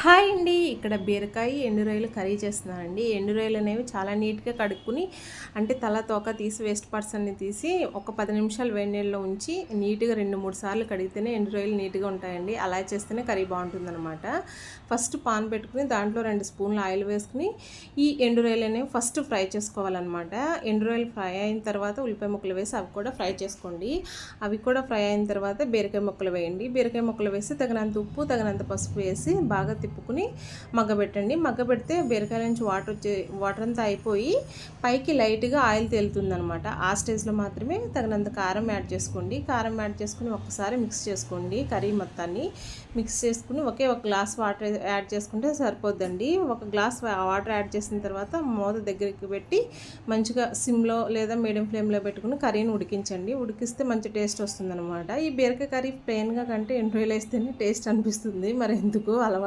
Hi అండి. ఇక్కడ బీరకాయ, ఎండు రొయ్యలు కర్రీ చేస్తున్నానండి. ఎండు రొయ్యలు అనేవి చాలా నీట్‌గా కడుక్కొని అంటే తల, తోక తీసి వేస్ట్ పార్ట్స్ అన్నీ తీసి ఒక 10 నిమిషాలు వేడి నీళ్ళలో ఉంచి నీట్‌గా 2, 3 సార్లు కడిగితేనే ఎండు రొయ్యలు నీట్‌గా ఉంటాయండి. అలా చేస్తేనే కర్రీ బాగుంటుందన్నమాట. ఫస్ట్ పాన్ పెట్టుకుని దాంట్లో 2 స్పూన్లు ఆయిల్ వేసుకుని ఈ ఎండు రొయ్యలు అనేవి ఫస్ట్ ఫ్రై చేసుకోవాలన్నమాట. ఎండు రొయ్యలు ఫ్రై అయిన తర్వాత ఉల్లిపాయ ముక్కలు వేసి అవి కూడా ఫ్రై చేసుకోండి. అవి కూడా ఫ్రై అయిన తర్వాత బీరకాయ ముక్కలు వేయండి. బీరకాయ ముక్కలు వేసి తగినంత ఉప్పు, తగినంత పసుపు వేసి బాగా తిప్పుకుని మగ్గబెట్టండి. మగ్గబెడితే బీరకాయ నుంచి వాటర్ అంతా అయిపోయి పైకి లైట్గా ఆయిల్ తేలుతుందనమాట. ఆ స్టేజ్లో మాత్రమే తగినంత కారం యాడ్ చేసుకోండి. కారం యాడ్ చేసుకుని ఒక్కసారి మిక్స్ చేసుకోండి. కర్రీ మొత్తాన్ని మిక్స్ చేసుకుని ఒక గ్లాస్ వాటర్ యాడ్ చేసుకుంటే సరిపోద్దండి. ఒక గ్లాస్ వాటర్ యాడ్ చేసిన తర్వాత మూత దగ్గరికి పెట్టి మంచిగా సిమ్లో లేదా మీడియం ఫ్లేమ్లో పెట్టుకుని కర్రీని ఉడికించండి. ఉడికిస్తే మంచి టేస్ట్ వస్తుందన్నమాట. ఈ బీరకాయ కర్రీ ప్లెయిన్గా కంటే ఎండు రొయ్యలు వేస్తేనే టేస్ట్ అనిపిస్తుంది. మరి ఎందుకు అలవాటు